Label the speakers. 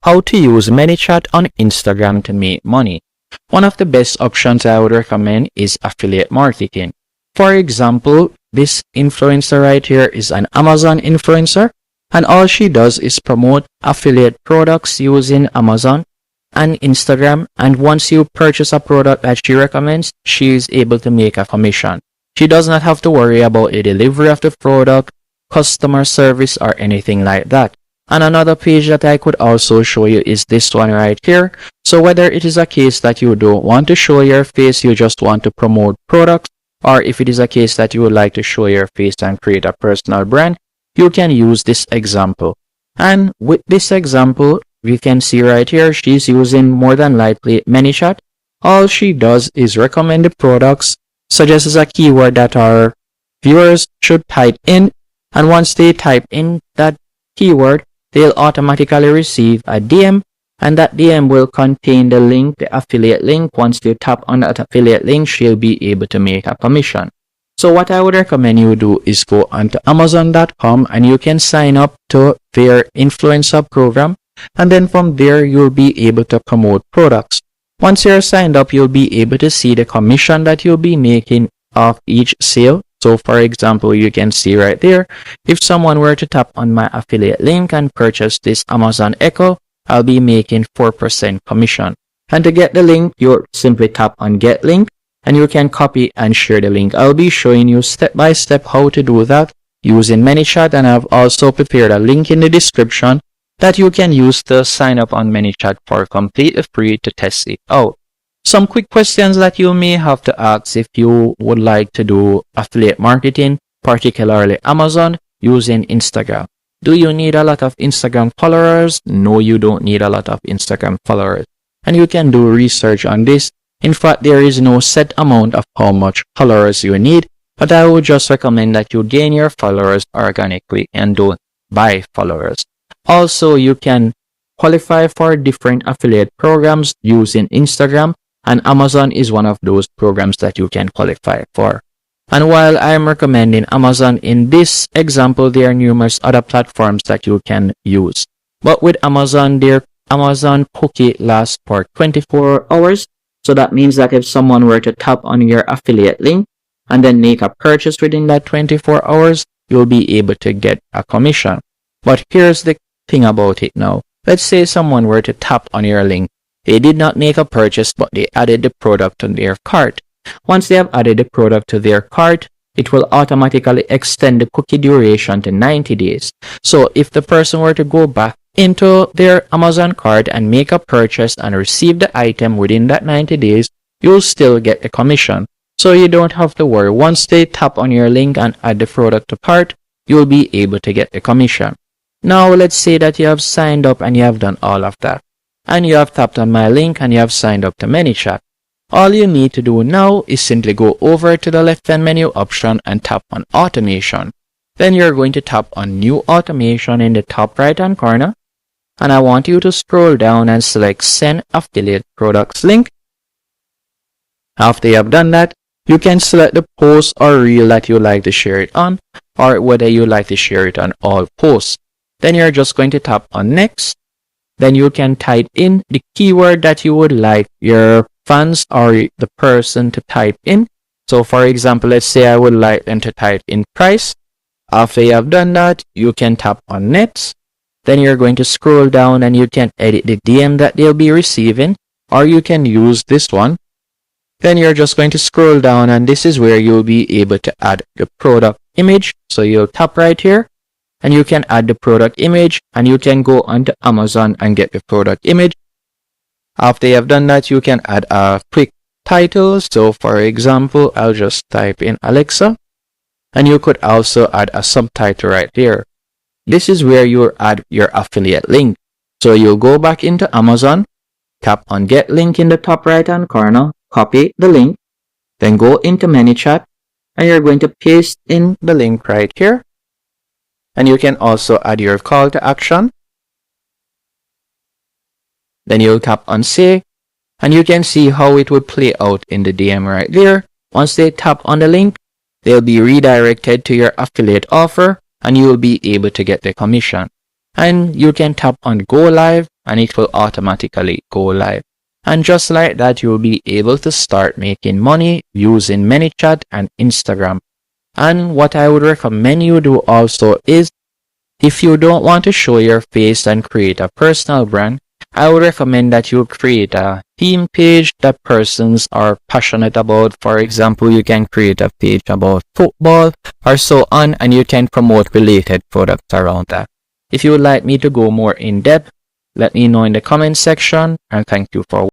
Speaker 1: How to use ManyChat on Instagram to make money. One of the best options I would recommend is affiliate marketing. For example, this influencer right here is an Amazon influencer, and all she does is promote affiliate products using Amazon and Instagram, and once you purchase a product that she recommends, she is able to make a commission. She does not have to worry about the delivery of the product, customer service, or anything like that. And another page that I could also show you is this one right here. So whether it is a case that you don't want to show your face, you just want to promote products, or if it is a case that you would like to show your face and create a personal brand, you can use this example. And with this example, we can see right here, she's using more than likely ManyChat. All she does is recommend the products, suggests a keyword that our viewers should type in, and once they type in that keyword, they'll automatically receive a DM, and that DM will contain the link, the affiliate link. Once you tap on that affiliate link, she'll be able to make a commission. So what I would recommend you do is go onto Amazon.com and you can sign up to their influencer program, and then from there you'll be able to promote products. Once you're signed up, you'll be able to see the commission that you'll be making off each sale. So for example, you can see right there, if someone were to tap on my affiliate link and purchase this Amazon Echo, I'll be making 4% commission. And to get the link, you simply tap on get link and you can copy and share the link. I'll be showing you step by step how to do that using ManyChat, and I've also prepared a link in the description that you can use to sign up on ManyChat for completely free to test it out. Some quick questions that you may have to ask if you would like to do affiliate marketing, particularly Amazon, using Instagram. Do you need a lot of Instagram followers? No, you don't need a lot of Instagram followers. And you can do research on this. In fact, there is no set amount of how much followers you need, but I would just recommend that you gain your followers organically and don't buy followers. Also, you can qualify for different affiliate programs using Instagram, and Amazon is one of those programs that you can qualify for. And while I am recommending Amazon in this example, there are numerous other platforms that you can use. But with Amazon, their Amazon cookie lasts for 24 hours. So that means that if someone were to tap on your affiliate link and then make a purchase within that 24 hours, you'll be able to get a commission. But here's the thing about it now. Let's say someone were to tap on your link. They did not make a purchase, but they added the product to their cart. Once they have added the product to their cart, it will automatically extend the cookie duration to 90 days. So if the person were to go back into their Amazon cart and make a purchase and receive the item within that 90 days, you'll still get the commission. So you don't have to worry. Once they tap on your link and add the product to cart, you'll be able to get the commission. Now let's say that you have signed up and you have done all of that, and you have tapped on my link and you have signed up to ManyChat. All you need to do now is simply go over to the left-hand menu option and tap on automation. Then you're going to tap on new automation in the top right-hand corner, and I want you to scroll down and select send affiliate products link. After you have done that, you can select the post or reel that you like to share it on, or whether you like to share it on all posts. Then you're just going to tap on next. Then you can type in the keyword that you would like your fans or the person to type in. So for example, let's say I would like them to type in price. After you have done that, you can tap on next. Then you're going to scroll down and you can edit the DM that they'll be receiving, or you can use this one. Then you're just going to scroll down and this is where you'll be able to add the product image. So you'll tap right here and you can add the product image, and you can go onto Amazon and get the product image. After you have done that, you can add a quick title. So for example, I'll just type in Alexa, and you could also add a subtitle right there. This is where you add your affiliate link. So you'll go back into Amazon, tap on get link in the top right hand corner, copy the link, then go into ManyChat, and you're going to paste in the link right here. And you can also add your call to action. Then you'll tap on save, and you can see how it would play out in the DM right there. Once they tap on the link, they'll be redirected to your affiliate offer, and you will be able to get the commission. And you can tap on go live, and it will automatically go live. And just like that, you'll be able to start making money using ManyChat and Instagram. And what I would recommend you do also is, if you don't want to show your face and create a personal brand, I would recommend that you create a theme page that persons are passionate about. For example, you can create a page about football or so on, and you can promote related products around that. If you would like me to go more in depth, let me know in the comment section, and thank you for watching.